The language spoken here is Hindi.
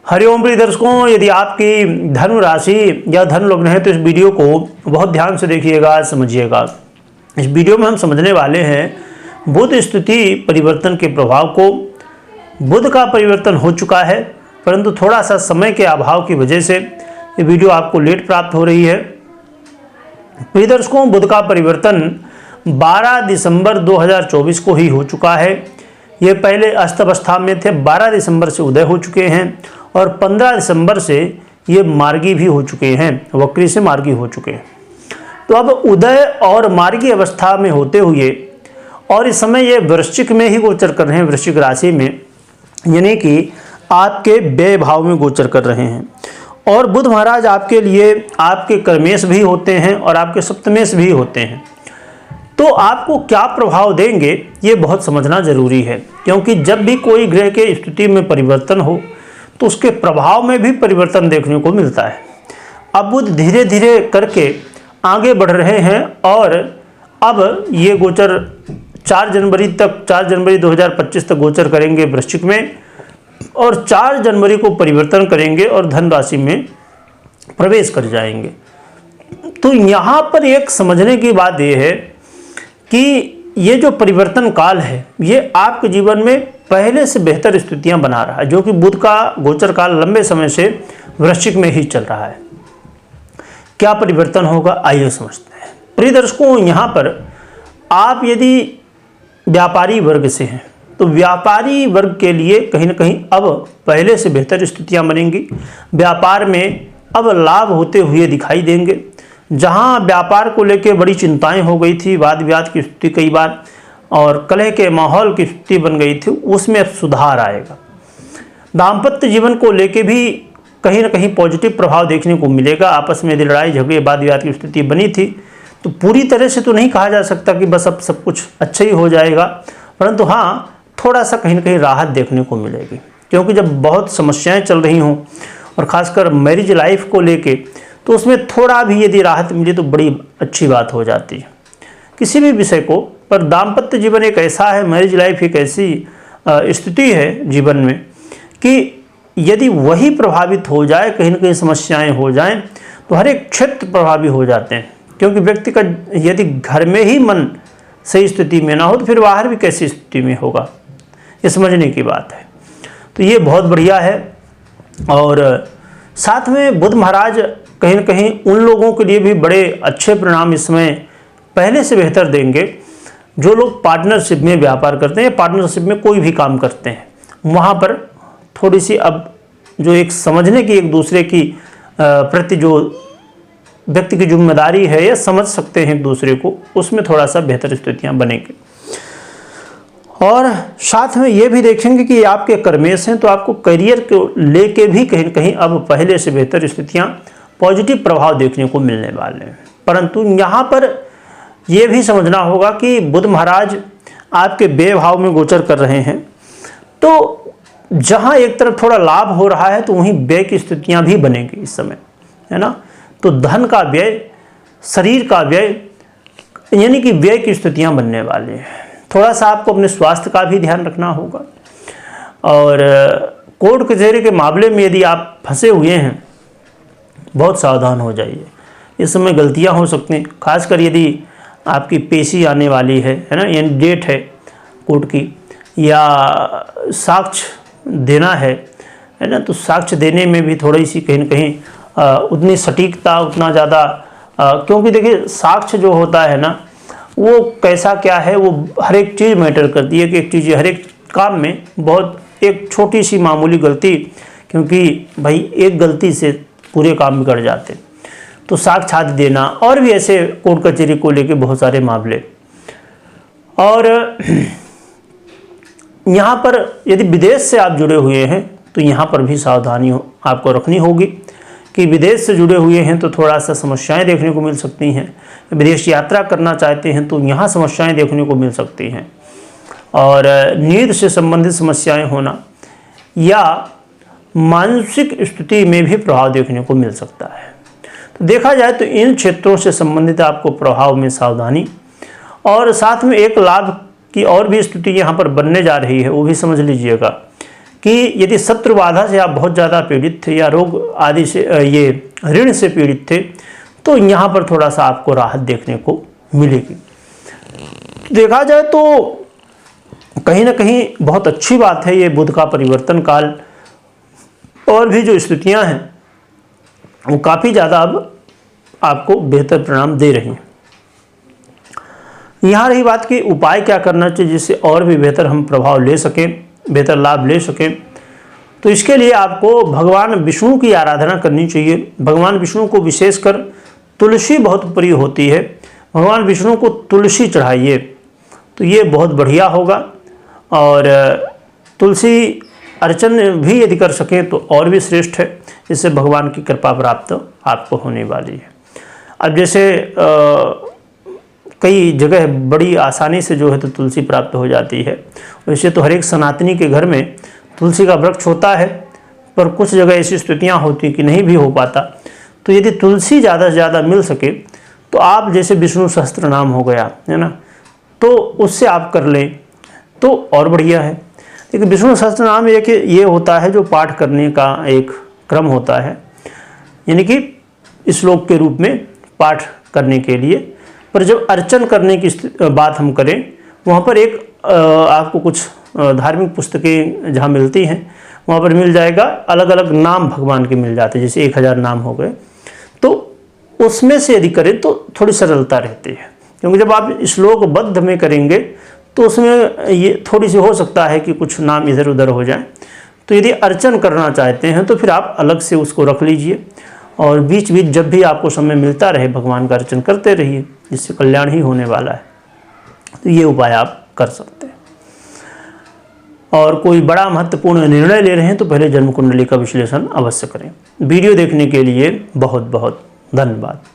हरिओम प्रिय दर्शकों, यदि आपकी धनु राशि या धनु लग्न है तो इस वीडियो को बहुत ध्यान से देखिएगा, समझिएगा। इस वीडियो में हम समझने वाले हैं बुध स्थिति परिवर्तन के प्रभाव को। बुध का परिवर्तन हो चुका है, परंतु थोड़ा सा समय के अभाव की वजह से ये वीडियो आपको लेट प्राप्त हो रही है। प्रिय दर्शकों, बुध का परिवर्तन 12 दिसंबर 2024 को ही हो चुका है। ये पहले अस्त अवस्था में थे, 12 दिसंबर से उदय हो चुके हैं और 15 दिसंबर से ये मार्गी भी हो चुके हैं, वक्री से मार्गी हो चुके हैं। तो अब उदय और मार्गी अवस्था में होते हुए और इस समय ये वृश्चिक में ही गोचर कर रहे हैं, वृश्चिक राशि में, यानी कि आपके व्यय भाव में गोचर कर रहे हैं। और बुध महाराज आपके लिए आपके कर्मेश भी होते हैं और आपके सप्तमेश भी होते हैं। तो आपको क्या प्रभाव देंगे ये बहुत समझना जरूरी है, क्योंकि जब भी कोई ग्रह के स्थिति में परिवर्तन हो तो उसके प्रभाव में भी परिवर्तन देखने को मिलता है। अब बुध धीरे धीरे करके आगे बढ़ रहे हैं और अब ये गोचर 4 जनवरी 2025 तक गोचर करेंगे वृश्चिक में और 4 जनवरी को परिवर्तन करेंगे और धन राशि में प्रवेश कर जाएंगे। तो यहाँ पर एक समझने की बात यह है कि ये जो परिवर्तन काल है ये आपके जीवन में पहले से बेहतर स्थितियां बना रहा है, जो कि बुध का गोचर काल लंबे समय से वृश्चिक में ही चल रहा है। क्या परिवर्तन होगा आइए समझते हैं। प्रिय दर्शकों, यहाँ पर आप यदि व्यापारी वर्ग से हैं तो व्यापारी वर्ग के लिए कहीं ना कहीं अब पहले से बेहतर स्थितियां बनेंगी। व्यापार में अब लाभ होते हुए दिखाई देंगे। जहां व्यापार को लेकर बड़ी चिंताएं हो गई थी, वाद विवाद की स्थिति कई बार और कलह के माहौल की स्थिति बन गई थी, उसमें अब सुधार आएगा। दाम्पत्य जीवन को लेकर भी कहीं ना कहीं पॉजिटिव प्रभाव देखने को मिलेगा। आपस में यदि लड़ाई झगड़े वाद विवाद की स्थिति बनी थी तो पूरी तरह से तो नहीं कहा जा सकता कि बस अब सब कुछ अच्छा ही हो जाएगा, परंतु हाँ, थोड़ा सा कहीं ना कहीं राहत देखने को मिलेगी। क्योंकि जब बहुत समस्याएं चल रही हों और ख़ासकर मैरिज लाइफ को लेके, तो उसमें थोड़ा भी यदि राहत मिले तो बड़ी अच्छी बात हो जाती है किसी भी विषय को। पर दाम्पत्य जीवन एक ऐसा है, मैरिज लाइफ एक ऐसी स्थिति है जीवन में कि यदि वही प्रभावित हो जाए, कहीं ना कहीं समस्याएं हो जाएं, तो हर एक क्षेत्र प्रभावित हो जाते हैं। क्योंकि व्यक्ति का यदि घर में ही मन सही स्थिति में ना हो तो फिर बाहर भी कैसी स्थिति में होगा, ये समझने की बात है। तो ये बहुत बढ़िया है। और साथ में बुध महाराज कहीं ना कहीं उन लोगों के लिए भी बड़े अच्छे परिणाम इस समय पहले से बेहतर देंगे जो लोग पार्टनरशिप में व्यापार करते हैं, पार्टनरशिप में कोई भी काम करते हैं। वहाँ पर थोड़ी सी अब जो एक समझने की एक दूसरे की प्रति जो व्यक्ति की जिम्मेदारी है, या समझ सकते हैं एक दूसरे को, उसमें थोड़ा सा बेहतर स्थितियाँ बनेंगी। और साथ में ये भी देखेंगे कि आपके कर्मेश हैं तो आपको करियर को लेके भी कहीं ना कहीं अब पहले से बेहतर स्थितियाँ, पॉजिटिव प्रभाव देखने को मिलने वाले हैं। परंतु यहाँ पर यह भी समझना होगा कि बुध महाराज आपके व्यय भाव में गोचर कर रहे हैं, तो जहाँ एक तरफ थोड़ा लाभ हो रहा है तो वहीं व्यय की स्थितियाँ भी बनेंगी इस समय, है ना। तो धन का व्यय, शरीर का व्यय, यानी कि व्यय की स्थितियाँ बनने वाली हैं। थोड़ा सा आपको अपने स्वास्थ्य का भी ध्यान रखना होगा। और कोर्ट कचहरी के मामले में यदि आप फंसे हुए हैं, बहुत सावधान हो जाइए। इस समय गलतियां हो सकती हैं, खासकर यदि आपकी पेशी आने वाली है ना, यानी डेट है कोर्ट की, या साक्ष्य देना है ना, तो साक्ष्य देने में भी थोड़ी सी कहीं न कहीं उतनी सटीकता, उतना ज़्यादा, क्योंकि देखिए साक्ष्य जो होता है ना, वो कैसा क्या है, वो हर एक चीज़ मैटर करती है कि एक चीज़ हर एक काम में बहुत एक छोटी सी मामूली गलती, क्योंकि भाई एक गलती से पूरे काम बिगड़ जाते। तो साक्ष्य आदि देना और भी ऐसे कोर्ट कचहरी को लेके बहुत सारे मामले। और यहाँ पर यदि विदेश से आप जुड़े हुए हैं तो यहाँ पर भी सावधानी आपको रखनी होगी कि विदेश से जुड़े हुए हैं तो थोड़ा सा समस्याएं देखने को मिल सकती हैं। विदेश यात्रा करना चाहते हैं तो यहाँ समस्याएं देखने को मिल सकती हैं। और नींद से संबंधित समस्याएं होना या मानसिक स्थिति में भी प्रभाव देखने को मिल सकता है। तो देखा जाए तो इन क्षेत्रों से संबंधित आपको प्रभाव में सावधानी, और साथ में एक लाभ की और भी स्थिति यहाँ पर बनने जा रही है, वो भी समझ लीजिएगा कि यदि शत्रु बाधा से आप बहुत ज़्यादा पीड़ित थे या रोग आदि से ये ऋण से पीड़ित थे, तो यहाँ पर थोड़ा सा आपको राहत देखने को मिलेगी। देखा जाए तो कहीं ना कहीं बहुत अच्छी बात है ये बुध का परिवर्तन काल, और भी जो स्थितियाँ हैं वो काफ़ी ज़्यादा अब आपको बेहतर परिणाम दे रही हैं। यहाँ रही बात कि उपाय क्या करना चाहिए जिससे और भी बेहतर हम प्रभाव ले सकें, बेहतर लाभ ले सकें। तो इसके लिए आपको भगवान विष्णु की आराधना करनी चाहिए। भगवान विष्णु को विशेषकर तुलसी बहुत प्रिय होती है, भगवान विष्णु को तुलसी चढ़ाइए तो ये बहुत बढ़िया होगा। और तुलसी अर्चन भी यदि कर सकें तो और भी श्रेष्ठ है, जिससे भगवान की कृपा प्राप्त आपको होने वाली है। अब जैसे कई जगह बड़ी आसानी से जो है तो तुलसी प्राप्त हो जाती है, वैसे तो हर एक सनातनी के घर में तुलसी का वृक्ष होता है, पर कुछ जगह ऐसी स्थितियां होती कि नहीं भी हो पाता। तो यदि तुलसी ज़्यादा से ज़्यादा मिल सके तो आप जैसे विष्णु सहस्त्र नाम हो गया है ना, तो उससे आप कर लें तो और बढ़िया है। लेकिन विष्णु सहस्त्र नाम एक ये होता है जो पाठ करने का एक क्रम होता है, यानी कि श्लोक के रूप में पाठ करने के लिए। पर जब अर्चन करने की बात हम करें, वहाँ पर एक आपको कुछ धार्मिक पुस्तकें जहाँ मिलती हैं वहाँ पर मिल जाएगा, अलग अलग नाम भगवान के मिल जाते हैं, जैसे 1000 नाम हो गए। तो उसमें से यदि करें तो थोड़ी सरलता रहती है, क्योंकि जब आप श्लोकबद्ध में करेंगे तो उसमें ये थोड़ी सी हो सकता है कि कुछ नाम इधर उधर हो जाए। तो यदि अर्चन करना चाहते हैं तो फिर आप अलग से उसको रख लीजिए, और बीच बीच जब भी आपको समय मिलता रहे भगवान का अर्चन करते रहिए, जिससे कल्याण ही होने वाला है। तो ये उपाय आप कर सकते हैं। और कोई बड़ा महत्वपूर्ण निर्णय ले रहे हैं तो पहले जन्म कुंडली का विश्लेषण अवश्य करें। वीडियो देखने के लिए बहुत बहुत धन्यवाद।